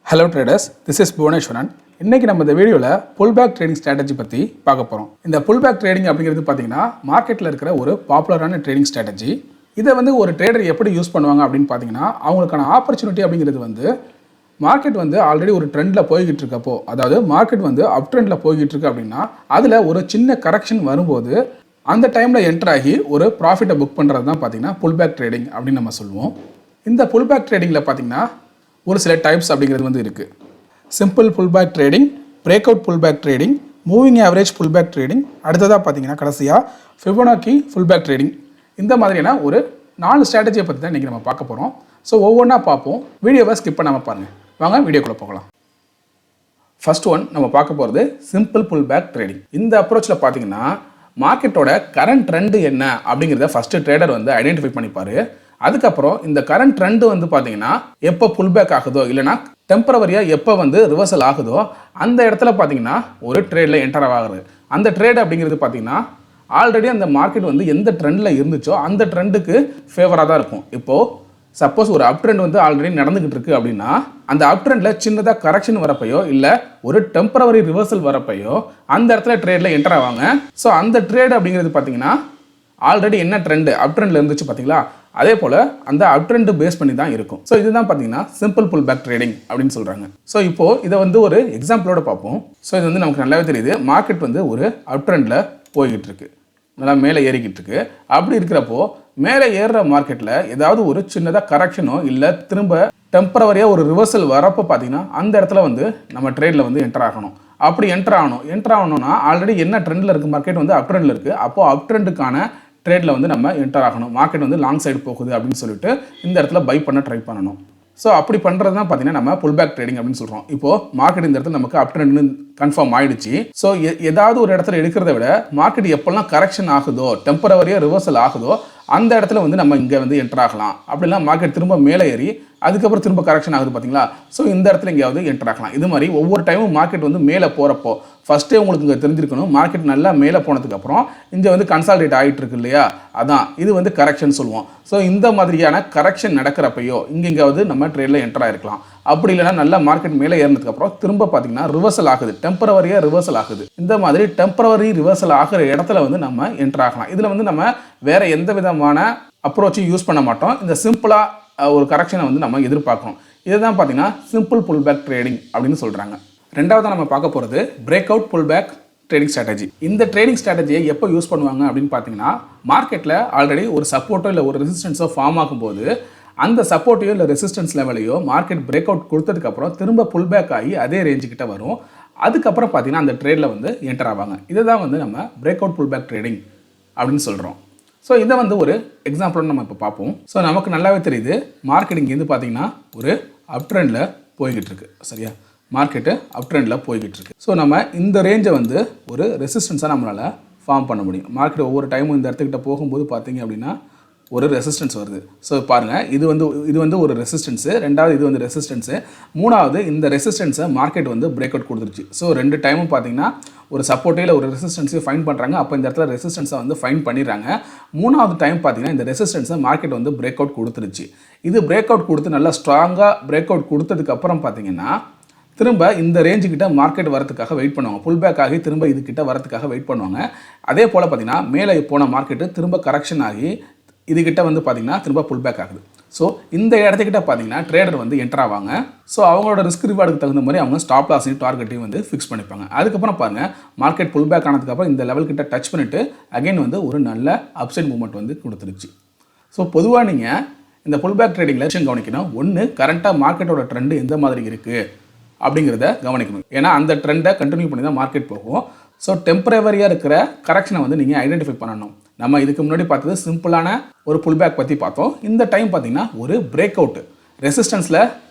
Hello traders, this is Bhuvaneshwaran. இன்னைக்கு நம்ம இந்த வீடியோவில் புல்பேக் ட்ரேடிங் ஸ்ட்ராட்டஜி பற்றி பார்க்க போகிறோம். இந்த புல்பேக் ட்ரேடிங் அப்படிங்கிறது பார்த்தீங்கன்னா மார்க்கெட்டில் இருக்கிற ஒரு பாப்புலரான ட்ரேடிங் ஸ்ட்ராட்டஜி. இதை ஒரு ட்ரேடர் எப்படி யூஸ் பண்ணுவாங்க அப்படின்னு பார்த்தீங்கன்னா அவங்களுக்கான ஆப்பர்ச்சுனிட்டி அப்படிங்கிறது மார்க்கெட் ஆல்ரெடி ஒரு ட்ரெண்டில் போய்கிட்டு இருக்கப்போ, அதாவது மார்க்கெட் அப் ட்ரெண்டில் போய்கிட்டு இருக்கு அப்படின்னா அதில் ஒரு சின்ன கரெக்ஷன் வரும்போது அந்த டைமில் என்டர் ஆகி ஒரு ப்ராஃபிட்டை புக் பண்ணுறது தான் பார்த்தீங்கன்னா புல்பேக் ட்ரேடிங் அப்படின்னு நம்ம சொல்லுவோம். இந்த புல்பேக் ட்ரேடிங்கில் பார்த்தீங்கன்னா ஒரு சில டைப்ஸ் அப்படிங்கிறது இருக்குது. Simple pullback trading, break out pullback trading, moving average pullback trading, அடுத்ததாக பார்த்தீங்கன்னா கடைசியாக ஃபிபோனாக்கி புல்பேக் ட்ரேடிங். இந்த மாதிரியான ஒரு 4 ஸ்ட்ராட்டஜியை பற்றி தான் இன்றைக்கி நம்ம பார்க்க போகிறோம். ஸோ ஒவ்வொன்றா பார்ப்போம், வீடியோவை ஸ்கிப் பண்ணாமல் பாருங்கள். வாங்க வீடியோக்குள்ளே போகலாம். ஃபர்ஸ்ட் ஒன் நம்ம பார்க்க போகிறது சிம்பிள் புல்பேக் ட்ரேடிங். இந்த அப்ரோச்சில் பார்த்தீங்கன்னா மார்க்கெட்டோட கரண்ட் ட்ரெண்டு என்ன அப்படிங்கிறத ஃபஸ்ட்டு ட்ரேடர் ஐடென்டிஃபை பண்ணிப்பார். அதுக்கப்புறம் இந்த கரண்ட் ட்ரெண்டு பார்த்தீங்கன்னா எப்போ புல்பேக் ஆகுதோ இல்லைனா டெம்பரவரியாக எப்போ ரிவர்சல் ஆகுதோ அந்த இடத்துல பார்த்தீங்கன்னா ஒரு ட்ரேடில் என்டர் ஆகுது. அந்த ட்ரேட் அப்படிங்கிறது பார்த்தீங்கன்னா ஆல்ரெடி அந்த மார்க்கெட் எந்த ட்ரெண்டில் இருந்துச்சோ அந்த ட்ரெண்டுக்கு ஃபேவராக தான் இருக்கும். இப்போது சப்போஸ் ஒரு அப் ட்ரெண்ட் ஆல்ரெடி நடந்துகிட்டு இருக்கு அப்படின்னா அந்த அப் ட்ரெண்டில் சின்னதாக கரெக்ஷன் வரப்பையோ இல்லை ஒரு டெம்பரவரி ரிவர்சல் வரப்பையோ அந்த இடத்துல ட்ரேடில் என்டர் ஆவாங்க. ஸோ அந்த ட்ரேட் அப்படிங்கிறது பார்த்தீங்கன்னா ஆல்ரெடி என்ன ட்ரெண்டு அப் ட்ரெண்டில் இருந்துச்சு பார்த்தீங்களா, அதே போல் அந்த அப் ட்ரெண்டு பேஸ் பண்ணி தான் இருக்கும். ஸோ இதுதான் பார்த்தீங்கன்னா சிம்பிள் புல் பேக் ட்ரேடிங் அப்படின்னு சொல்கிறாங்க. ஸோ இப்போது இதை ஒரு எக்ஸாம்பிளோட பார்ப்போம். ஸோ இது நமக்கு நல்லாவே தெரியுது. மார்க்கெட் ஒரு அப் ட்ரெண்டில் போய்கிட்டு இருக்கு, நல்லா மேலே ஏறிக்கிட்டு இருக்கு. அப்படி இருக்கிறப்போ மேலே ஏறுற மார்க்கெட்டில் ஏதாவது ஒரு சின்னதாக கரெக்ஷனோ இல்லை திரும்ப டெம்பரவரியாக ஒரு ரிவர்சல் வரப்போ பார்த்தீங்கன்னா அந்த இடத்துல நம்ம ட்ரேடில் என்டர் ஆகணும். அப்படி என்டர் ஆகணும்னா ஆல்ரெடி என்ன ட்ரெண்டில் இருக்குது, மார்க்கெட் அப் ட்ரெண்டில் இருக்குது. அப்போது அப் ட்ரெண்டுக்கான ட்ரேடில் நம்ம என்டர் ஆகணும். மார்க்கெட் லாங் சைடு போகுது அப்படின்னு சொல்லிட்டு இந்த இடத்துல பை பண்ண ட்ரை பண்ணணும். ஸோ அப்படி பண்ணுறது தான் பார்த்தீங்கன்னா நம்ம புல்பேக் ட்ரேடிங் அப்படின்னு சொல்கிறோம். இப்போது மார்க்கெட் இந்த இடத்துல நமக்கு அப் ட்ரெண்ட்னு கன்ஃபார்ம் ஆயிடுச்சு. ஸோ ஏதாவது ஒரு இடத்துல எடுக்கிறத விட மார்க்கெட் எப்போல்லாம் கரெக்ஷன் ஆகுதோ டெம்பரவரியாக ரிவர்சல் ஆகுதோ அந்த இடத்துல நம்ம இங்கே என்டர் ஆகலாம். அப்படிலாம் மார்க்கெட் திரும்ப மேலே ஏறி அதுக்கப்புறம் திரும்ப கரெக்ஷன் ஆகுது பார்த்தீங்களா, ஸோ இந்த இடத்துல எங்கேயாவது என்டர் ஆகலாம். இது மாதிரி ஒவ்வொரு டைமும் மார்க்கெட் மேலே போகிறப்போ ஃபஸ்ட்டே உங்களுக்கு இங்கே தெரிஞ்சிருக்கணும், மார்க்கெட் நல்லா மேலே போனதுக்கப்புறம் இங்கே கன்சால்டேட் ஆகிட்டு இருக்கு இல்லையா, அதான் இது கரெக்ஷன் சொல்லுவோம். ஸோ இந்த மாதிரியான கரெக்ஷன் நடக்கிறப்பையோ இங்கேயாவது நம்ம ட்ரேடில் என்டர் ஆகிருக்கலாம். அப்படி இல்லைனா நல்லா மார்க்கெட் மேலே ஏறினதுக்கப்புறம் திரும்ப பார்த்தீங்கன்னா ரிவர்சல் ஆகுது, டெம்பரவரியாக ரிவர்சல் ஆகுது. இந்த மாதிரி டெம்பரவரி ரிவர்சல் ஆகிற இடத்துல நம்ம என்டர் ஆகலாம். இதில் நம்ம வேறு எந்த விதமான அப்ரோச்சும் யூஸ் பண்ண மாட்டோம். இந்த சிம்பிளாக ஒரு கரெக்ஷனை நம்ம எதிர்பார்க்கணும். இதுதான் பார்த்தீங்கன்னா சிம்பிள் புல்பேக் ட்ரேடிங் அப்படின்னு சொல்கிறாங்க. ரெண்டாவது நம்ம பார்க்க போகிறது break out pullback trading strategy. இந்த ட்ரேடிங் ஸ்ட்ராட்டஜியை எப்போ யூஸ் பண்ணுவாங்க அப்படின்னு பார்த்தீங்கன்னா மார்க்கெட்டில் ஆல்ரெடி ஒரு சப்போர்ட்டோ இல்லை ஒரு ரெசிஸ்டன்ஸோ ஃபார்ம் ஆகும்போது அந்த சப்போர்ட்டையோ இல்லை ரெசிஸ்டன்ஸ் லெவலையோ மார்க்கெட் பிரேக் அவுட் கொடுத்ததுக்கப்புறம் திரும்ப புல்பேக் ஆகி அதே ரேஞ்சுக்கிட்ட வரும். அதுக்கப்புறம் பார்த்தீங்கன்னா அந்த ட்ரேடில் என்டர் ஆவாங்க. இதை தான் நம்ம பிரேக் அவுட் புல்பேக் ட்ரேடிங் அப்படின்னு சொல்கிறோம். ஸோ இதை ஒரு எக்ஸாம்பிளோட நம்ம இப்போ பார்ப்போம். ஸோ நமக்கு நல்லாவே தெரியுது மார்க்கெட் இங்கேருந்து பார்த்தீங்கன்னா ஒரு அப் ட்ரெண்டில் போய்கிட்டு இருக்கு. சரியா, மார்க்கெட்டு அப் ட்ரெண்டில் போய்கிட்டு இருக்கு. ஸோ நம்ம இந்த ரேஞ்சை ஒரு ரெசிஸ்டன்ஸாக நம்மளால் ஃபார்ம் பண்ண முடியும். மார்க்கெட் ஒவ்வொரு டைமும் இந்த இடத்துக்கிட்ட போகும்போது பார்த்தீங்க அப்படின்னா ஒரு ரெசிஸ்டன்ஸ் வருது. ஸோ பாருங்கள், இது ஒரு ரெசிஸ்டன்ஸு, ரெண்டாவது இது ரெசிஸ்டன்ஸு, மூணாவது இந்த ரெசிஸ்டன்ஸை மார்க்கெட் பிரேக் அவுட் கொடுத்துருச்சு. ஸோ 2 டைமும் பார்த்தீங்கன்னா ஒரு சப்போர்ட்டில் ஒரு ரெசிஸ்டன்ஸையும் ஃபைன் பண்ணுறாங்க. அப்போ இந்த இடத்துல ரெசிஸ்டன்ஸை ஃபைன் பண்ணிடுறாங்க. மூணாவது டைம் பார்த்தீங்கன்னா இந்த ரெசிஸ்டன்ஸை மார்க்கெட் பிரேக் அவுட் கொடுத்துருச்சு. இது பிரேக் அவுட் கொடுத்து நல்லா ஸ்ட்ராங்காக பிரேக் அவுட் கொடுத்ததுக்கப்புறம் பார்த்தீங்கன்னா திரும்ப இந்த ரேஞ்சுக்கிட்ட மார்க்கெட் வரதுக்காக வெயிட் பண்ணுவாங்க. புல் பேக் ஆகி திரும்ப இதுக்கிட்ட வரதுக்காக வெயிட் பண்ணுவாங்க. அதே போல் பார்த்தீங்கன்னா மேலே போன மார்க்கெட்டு திரும்ப கரெக்ஷன் ஆகி இதுக்கிட்ட பார்த்தீங்கன்னா திரும்ப புல் பேக் ஆகுது. ஸோ இந்த இடத்துக்கிட்ட பார்த்தீங்கன்னா ட்ரேடர் என்டர் ஆவாங்க. ஸோ அவங்களோட ரிஸ்க் ரிவார்டுக்கு தகுந்த மாதிரி அவங்க ஸ்டாப் லாஸையும் டார்கெட்டையும் ஃபிக்ஸ் பண்ணிப்பாங்க. அதுக்கப்புறம் பாருங்கள், மார்க்கெட் புல் பேக் ஆனதுக்கப்புறம் இந்த லெவல் கிட்ட டச் பண்ணிவிட்டு அகைன் ஒரு நல்ல அப்சைட் மூவ்மெண்ட் கொடுத்துருச்சு. ஸோ பொதுவாக நீங்கள் இந்த புல் பேக் ட்ரேடிங்கில் விஷயம் கவனிக்கணும். ஒன்று, கரண்ட்டாக மார்க்கெட்டோட ட்ரெண்டு எந்த மாதிரி இருக்குது அப்படிங்கிறத கவனிக்கணும். ஏன்னா அந்த ட்ரெண்டை கண்டினியூ பண்ணி தான் மார்க்கெட் போகும். ஸோ டெம்பரவரியாக இருக்கிற கரெக்ஷனை நீங்கள் ஐடென்டிஃபை பண்ணணும். நம்ம இதுக்கு முன்னாடி பார்த்தது சிம்பிளான ஒரு புல்பேக் பற்றி பார்த்தோம். இந்த டைம் பார்த்தீங்கன்னா ஒரு பிரேக் அவுட் ரெசிஸ்டன்ஸில்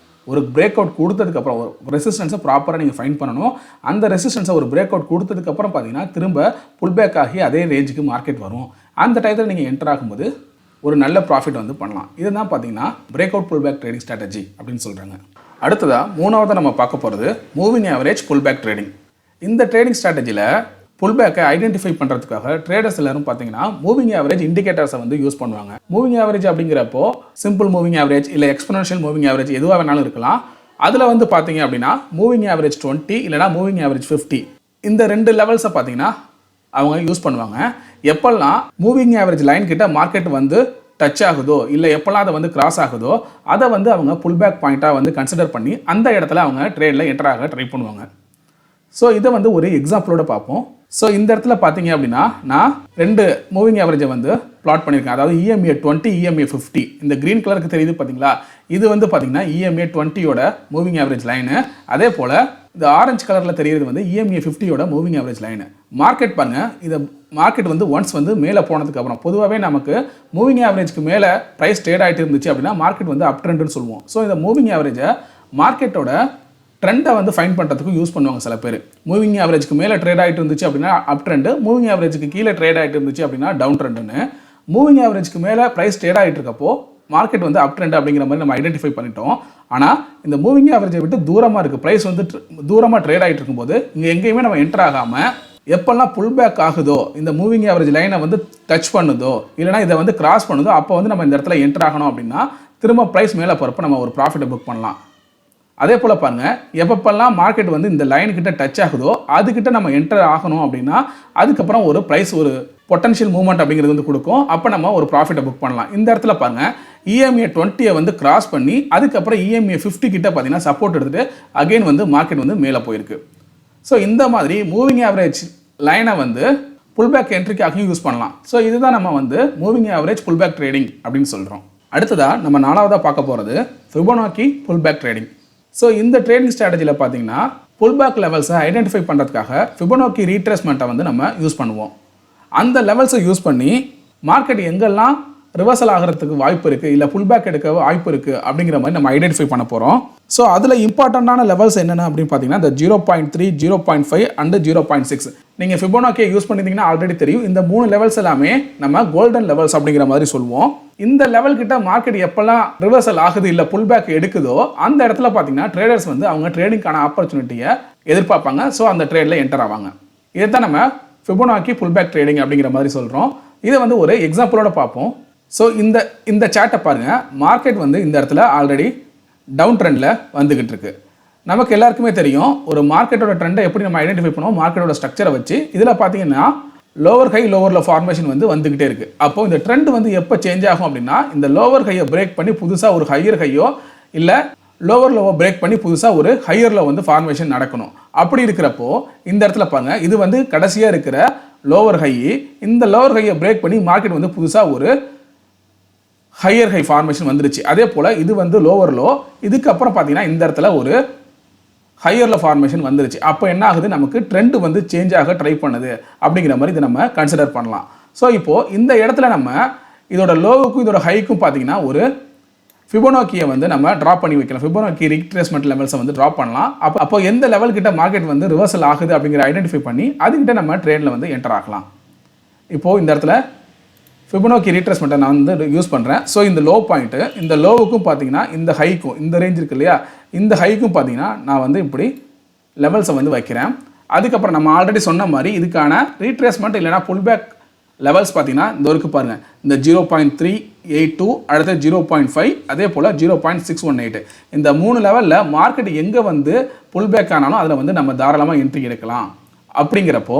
ஒரு பிரேக் அவுட் கொடுத்ததுக்கப்புறம் ஒரு ரெசிஸ்டன்ஸை ப்ராப்பராக நீங்கள் ஃபைன் பண்ணணும். அந்த ரெசிஸ்டன்ஸை ஒரு பிரேக் அவுட் கொடுத்ததுக்கப்புறம் பார்த்தீங்கன்னா திரும்ப புல்பேக் ஆகி அதே ரேஞ்சுக்கு மார்க்கெட் வரும். அந்த டைத்தில் நீங்கள் என்டர் ஆகும்போது ஒரு நல்ல ப்ராஃபிட் பண்ணலாம். இதுதான் பார்த்தீங்கன்னா break out pullback trading strategy அப்படின்னு சொல்கிறாங்க. அடுத்ததாக மூணாவது நம்ம பார்க்க போகிறது மூவிங் ஆவரேஜ் புல்பேக் ட்ரேடிங். இந்த ட்ரேடிங் ஸ்ட்ராட்டஜியில் புல்பேக்கை ஐடென்டிஃபை பண்ணுறதுக்காக ட்ரேடர்ஸ் எல்லாரும் பார்த்தீங்கன்னா மூவிங் ஆவரேஜ் இண்டிகேட்டர்ஸை யூஸ் பண்ணுவாங்க. மூவிங் ஆவரேஜ் அப்படிங்கிறப்போ சிம்பிள் மூவிங் ஆவரேஜ் இல்லை எக்ஸ்போனென்ஷியல் மூவிங் ஆவரேஜ் எதுவாக வேணாலும் இருக்கலாம். அதில் வந்து பார்த்தீங்க அப்படின்னா மூவிங் ஆவரேஜ் 20 இல்லைனா மூவிங் ஆவரேஜ் 50 இந்த ரெண்டு லெவல்ஸை பார்த்தீங்கன்னா அவங்க யூஸ் பண்ணுவாங்க. எப்பெல்லாம் மூவிங் ஆவரேஜ் லைன் கிட்ட மார்க்கெட் வந்து டச் ஆகுதோ இல்லை எப்பெல்லாம் அதை வந்து கிராஸ் ஆகுதோ அதை வந்து அவங்க புல் பேக் பாயிண்ட்டாக வந்து கன்சிடர் பண்ணி அந்த இடத்துல அவங்க ட்ரேடில் என்டர் ஆக ட்ரை பண்ணுவாங்க. ஸோ இதை வந்து ஒரு எக்ஸாம்பிளோட பார்ப்போம். ஸோ இந்த இடத்துல பார்த்தீங்க அப்படின்னா நான் ரெண்டு மூவிங் ஆவரேஜை வந்து பிளாட் பண்ணியிருக்கேன். அதாவது EMA 20 EMA 50 இந்த க்ரீன் கலருக்கு தெரியுது பார்த்தீங்களா, இது வந்து பார்த்தீங்கன்னா EMA 20யோட மூவிங் ஆவரேஜ் லைனு. அதே போல் இந்த ஆரஞ்சு கலரில் தெரியுது வந்து EMA 50யோட மூவிங் ஆவரேஜ் லைனு. மார்க்கெட் பாருங்க, இதை மார்க்கெட் வந்து ஒன்ஸ் வந்து மேலே போனதுக்கு அப்புறம் பொதுவாகவே நமக்கு மூவிங் ஆவரேஜ்க்கு மேலே ப்ரைஸ் ட்ரேட் ஆகிட்டு இருந்துச்சு அப்படின்னா மார்க்கெட் வந்து அப் ட்ரெண்டுன்னு சொல்லுவோம். ஸோ இந்த மூவிங் ஆவரேஜை மார்க்கெட்டோட ட்ரெண்டை வந்து ஃபைன் பண்ணுறதுக்கு யூஸ் பண்ணுவாங்க சில பேர். மூவிங் ஆவரேஜ்க்கு மேலே ட்ரேட் ஆகிட்டு இருந்துச்சு அப்படின்னா அப் ட்ரெண்டு, மூவிங் ஆவரேஜுக்கு கீழே ட்ரேட் ஆகிட்டு இருந்துச்சு அப்படின்னா டவுன் ட்ரெண்டுன்னு. மூவிங் ஆவரேஜ்க்கு மேலே ப்ரைஸ் ட்ரேட் ஆகிட்டு இருக்கப்போ மார்க்கெட் வந்து அப் ட்ரெண்ட் அப்படிங்கிற மாதிரி நம்ம ஐடென்டிஃபை பண்ணிட்டோம். ஆனால் இந்த மூவிங் ஆவரேஜை விட்டு தூரமாக இருக்குது, ப்ரைஸ் வந்து தூரமாக ட்ரேட் ஆகிட்டு இருக்கும்போது இங்கே எங்கேயுமே நம்ம என்டர் ஆகாமல் எப்பெல்லாம் புல் பேக் ஆகுதோ, இந்த மூவிங் ஆவரேஜ் லைனை வந்து டச் பண்ணுதோ இல்லைனா இதை வந்து கிராஸ் பண்ணுதோ அப்போ வந்து நம்ம இந்த இடத்துல என்டர் ஆகணும் அப்படின்னா திரும்ப ப்ரைஸ் மேலே போகிறப்ப நம்ம ஒரு ப்ராஃபிட்டை புக் பண்ணலாம். அதே போல் பாருங்கள், எப்பப்பெல்லாம் மார்க்கெட் வந்து இந்த லைன் கிட்ட டச் ஆகுதோ அதுக்கிட்ட நம்ம என்டர் ஆகணும் அப்படின்னா அதுக்கப்புறம் ஒரு ப்ரைஸ் ஒரு பொட்டன்ஷியல் மூவ்மெண்ட் அப்படிங்கிறது வந்து கொடுக்கும். அப்போ நம்ம ஒரு ப்ராஃபிட்டை புக் பண்ணலாம். இந்த இடத்துல பாருங்கள், EMA 20 வந்து கிராஸ் பண்ணி அதுக்கப்புறம் EMA 50 கிட்ட பார்த்தீங்கன்னா சப்போர்ட் எடுத்துகிட்டு அகெயின் வந்து மார்க்கெட் வந்து மேலே போயிருக்கு. ஸோ இந்த மாதிரி மூவிங் ஆவரேஜ் லைனை வந்து புல்பேக் என்ட்ரிக்காகவும் யூஸ் பண்ணலாம். ஸோ இதுதான் நம்ம வந்து மூவிங் ஆவரேஜ் புல்பேக் ட்ரேடிங் அப்படின்னு சொல்கிறோம். அடுத்ததாக நம்ம நாலாவதாக பார்க்க போகிறது ஃபிபோனாக்கி புல்பேக் ட்ரேடிங். ஸோ இந்த ட்ரேடிங் ஸ்ட்ராட்டஜியில் பார்த்தீங்கன்னா புல்பேக் லெவல்ஸை ஐடென்டிஃபை பண்ணுறதுக்காக ஃபிபோனாக்கி ரீட்ரேஸ்மெண்ட்டை வந்து நம்ம யூஸ் பண்ணுவோம். அந்த லெவல்ஸை யூஸ் பண்ணி மார்க்கெட் எங்கெல்லாம் ரிவர்சல் ஆகிறதுக்கு வாய்ப்பு இருக்குது இல்லை புல்பேக் எடுக்க வாய்ப்பு இருக்குது அப்படிங்கிற மாதிரி நம்ம ஐடென்டிஃபை பண்ண போகிறோம். ஸோ அதில் இம்பார்ட்டண்ட்டான லெவல்ஸ் என்னென்ன அப்படின்னு பார்த்தீங்கன்னா இந்த 0.3, 0.5 அண்டு 0.6. நீங்கள் ஃபிபோனாக்கியை யூஸ் பண்ணியிருந்தீங்கன்னா ஆல்ரெடி தெரியும். இந்த 3 லெவல்ஸ் எல்லாமே நம்ம கோல்டன் லெவல்ஸ் அப்படிங்கிற மாதிரி சொல்லுவோம். இந்த லெவல் கிட்ட மார்க்கெட் எப்பெல்லாம் ரிவர்சல் ஆகுது இல்லை புல்பேக் எடுக்குதோ அந்த இடத்துல பார்த்தீங்கன்னா ட்ரேடர்ஸ் வந்து அவங்க ட்ரேடிங்கான ஆப்பர்ச்சுனிட்டியை எதிர்பார்ப்பாங்க. ஸோ அந்த ட்ரேடில் என்டர் ஆவாங்க. இதை தான் நம்ம ஃபிபோனாக்கி புல்பேக் ட்ரேடிங் அப்படிங்கிற மாதிரி சொல்கிறோம். இதை வந்து ஒரு எக்ஸாம்பிளோட பார்ப்போம். ஸோ இந்த சார்ட்டை பாருங்கள், மார்க்கெட் வந்து இந்த இடத்துல ஆல்ரெடி டவுன் ட்ரெண்டில் வந்துக்கிட்டு இருக்கு. நமக்கு எல்லாருக்குமே தெரியும் ஒரு மார்க்கெட்டோட ட்ரெண்டை எப்படி நம்ம ஐடென்டிஃபை பண்ணுவோம், மார்க்கெட்டோட ஸ்ட்ரக்சரை வச்சு. இதில் பார்த்தீங்கன்னா lower high lower low formation வந்து வந்துக்கிட்டே இருக்குது. அப்போ இந்த ட்ரெண்ட் வந்து எப்போ சேஞ்ச் ஆகும் அப்படின்னா இந்த லோவர் ஹையை பிரேக் பண்ணி புதுசாக ஒரு ஹையர் ஹையோ இல்லை லோவர் லோவை பிரேக் பண்ணி புதுசாக ஒரு ஹையர் லோ வந்து ஃபார்மேஷன் நடக்கணும். அப்படி இருக்கிறப்போ இந்த இடத்துல பாருங்க, இது வந்து கடைசியாக இருக்கிற லோவர் ஹை. இந்த லோவர் ஹையை பிரேக் பண்ணி மார்க்கெட் வந்து புதுசாக ஒரு ஹையர் ஹை ஃபார்மேஷன் வந்துருச்சு. அதே போல் இது வந்து லோவர் லோ, இதுக்கப்புறம் பார்த்தீங்கன்னா இந்த இடத்துல ஒரு ஹையர் லோ ஃபார்மேஷன் வந்துருச்சு. அப்போ என்ன ஆகுது, நமக்கு ட்ரெண்ட் வந்து சேஞ்ச் ஆக ட்ரை பண்ணுது அப்படிங்கிற மாதிரி இதை நம்ம கன்சிடர் பண்ணலாம். ஸோ இப்போது இந்த இடத்துல நம்ம இதோட லோவுக்கும் இதோட ஹைக்கும் பார்த்தீங்கன்னா ஒரு ஃபிபோனாக்கியை வந்து நம்ம ட்ராப் பண்ணி வைக்கலாம். ஃபிபோனாக்கி ரீட்ரேஸ்மெண்ட் லெவல்ஸை வந்து ட்ராப் பண்ணலாம். அப்போ எந்த லெவல் கிட்ட மார்க்கெட் வந்து ரிவர்சல் ஆகுது அப்படிங்கிற ஐடென்டிஃபை பண்ணி அதுக்கிட்ட நம்ம ட்ரேடில் வந்து என்டர் ஆகலாம். இப்போது இந்த இடத்துல ஃபிபோனாக்கி ரீட்ரேஸ்மெண்ட்டை நான் வந்து யூஸ் பண்ணுறேன். ஸோ இந்த லோ பாயிண்ட்டு இந்த லோவுக்கும் பார்த்தீங்கன்னா இந்த ஹைக்கும் இந்த ரேஞ்ச் இருக்கு இல்லையா, இந்த ஹைக்கும் பார்த்தீங்கன்னா நான் வந்து இப்படி லெவல்ஸை வந்து வைக்கிறேன். அதுக்கப்புறம் நம்ம ஆல்ரெடி சொன்ன மாதிரி இதுக்கான ரீட்ரேஸ்மெண்ட் இல்லைனா புல்பேக் லெவல்ஸ் பார்த்தீங்கன்னா இந்த ஒருக்கு பாருங்கள், இந்த 0.382 அடுத்து 0.5 அதே போல் 0.618 இந்த 3 லெவலில் மார்க்கெட் எங்கே வந்து புல்பேக் ஆனாலும் அதில் வந்து நம்ம தாராளமாக என்ட்ரி எடுக்கலாம். அப்படிங்கிறப்போ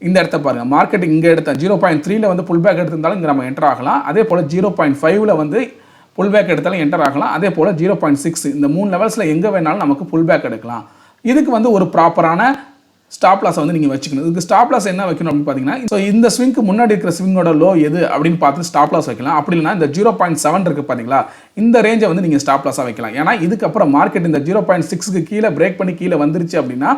இந்த இடத்த பாருங்கள், மார்க்கெட் இங்கே எடுத்த 0.3ல வந்து புல்பேக் எடுத்திருந்தாலும் இங்கே நம்ம என்டர் ஆகலாம். அதே போல் 0.5ல வந்து புல்பேக் எடுத்தாலும் என்டர் ஆகலாம். அதே போல் 0.6 இந்த 3 லெவல்ஸில் எங்கே வேணாலும் நமக்கு புல்பேக் எடுக்கலாம். இதுக்கு வந்து ஒரு ப்ராப்பரான ஸ்டாப் லாஸை வந்து நீங்கள் வச்சுக்கணும். இதுக்கு ஸ்டாப் லாஸ் என்ன வைக்கணும் அப்படின்னு பார்த்தீங்கன்னா, ஸோ இந்த ஸ்விங்க்கு முன்னாடி இருக்கிற ஸ்விங்கோட லோ எது அப்படின்னு பார்த்து ஸ்டாப் லாஸ் வைக்கலாம். அப்படி இல்லைனா இந்த 0.7 இருக்குது பார்த்தீங்களா, இந்த ரேஞ்சை வந்து நீங்கள் ஸ்டாப் லாஸாக வைக்கலாம். ஏன்னா இதுக்கப்புறம் மார்க்கெட் இந்த 0.6க்கு கீழே பிரேக் பண்ணி கீழே வந்துருச்சு அப்படின்னா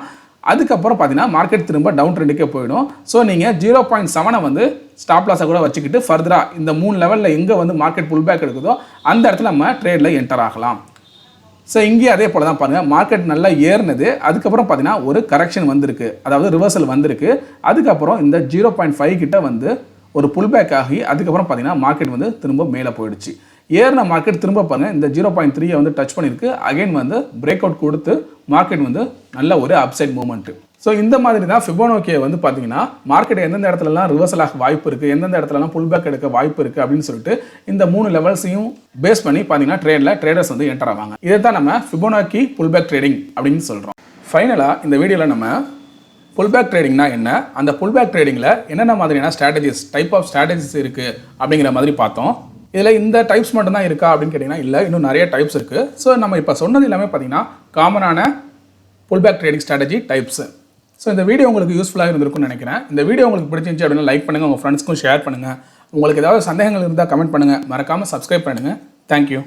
அதுக்கப்புறம் பார்த்தீங்கன்னா மார்க்கெட் திரும்ப டவுன் ட்ரெண்டுக்கே போயிடும். ஸோ நீங்கள் 0.7 வந்து ஸ்டாப் லாஸை கூட வச்சுக்கிட்டு ஃபர்தராக இந்த 3 லெவலில் எங்கே வந்து மார்க்கெட் புல்பேக் எடுக்குதோ அந்த இடத்துல நம்ம ட்ரேடில் என்டர் ஆகலாம். ஸோ இங்கே அதே போல் தான் பாருங்கள், மார்க்கெட் நல்லா ஏறினது, அதுக்கப்புறம் பார்த்தீங்கன்னா ஒரு கரெக்ஷன் வந்திருக்கு, அதாவது ரிவர்சல் வந்திருக்கு. அதுக்கப்புறம் இந்த 0.5 கிட்ட வந்து ஒரு புல்பேக் ஆகி அதுக்கப்புறம் பார்த்தீங்கன்னா மார்க்கெட் வந்து திரும்ப மேலே போயிடுச்சு. ஏறின மார்க்கெட் திரும்ப பாருங்கள் இந்த 0.3 வந்து டச் பண்ணியிருக்கு. அகைன் வந்து பிரேக் அவுட் கொடுத்து மார்க்கெட் வந்து நல்ல ஒரு அப்சைட் மூவ்மெண்ட்டு. ஸோ இந்த மாதிரி தான் ஃபிபோனாக்கியை வந்து பார்த்தீங்கன்னா மார்க்கெட் எந்தெந்த இடத்துலலாம் ரிவர்சல் ஆக வாய்ப்பு இருக்குது, எந்தெந்த இடத்துலலாம் புல் பேக் எடுக்க வாய்ப்பு இருக்குது அப்படின்னு சொல்லிட்டு இந்த 3 லெவல்ஸையும் பேஸ் பண்ணி பார்த்தீங்கன்னா ட்ரேடர்ஸ் வந்து என்டர் ஆவாங்க. இதை தான் நம்ம ஃபிபோனாக்கி புல் பேக் ட்ரேடிங் அப்படின்னு சொல்கிறோம். ஃபைனலாக இந்த வீடியோவில் நம்ம புல் பேக் ட்ரேடிங்னா என்ன, அந்த புல் பேக் ட்ரேடிங்கில் என்னென்ன மாதிரியான டைப் ஆஃப் ஸ்ட்ராட்டஜிஸ் இருக்குது அப்படிங்கிற மாதிரி பார்த்தோம். இதில் இந்த டைப்ஸ் மட்டும் தான் இருக்கா அப்படின்னு கேட்டிங்கன்னா இல்லை, இன்னும் நிறைய டைப்ஸ் இருக்குது. ஸோ நம்ம இப்போ சொன்னது எல்லாமே பார்த்தீங்கன்னா காமனான pull back trading strategy types. So இந்த வீடியோ உங்களுக்கு யூஸ்ஃபுல்லாக இருந்திருக்கும்னு நினைக்கிறேன். இந்த வீடியோ உங்களுக்கு பிடிச்சிருந்துச்சு அப்படின்னா லைக் பண்ணுங்கள், உங்கள் ஃப்ரெண்ட்ஸ்க்கும் ஷேர் பண்ணுங்கள். உங்களுக்கு ஏதாவது சந்தேகங்கள் இருந்தால் கமெண்ட் பண்ணுங்கள். மறக்காமல் சப்ஸ்கிரைப் பண்ணுங்கள். தேங்க்யூ.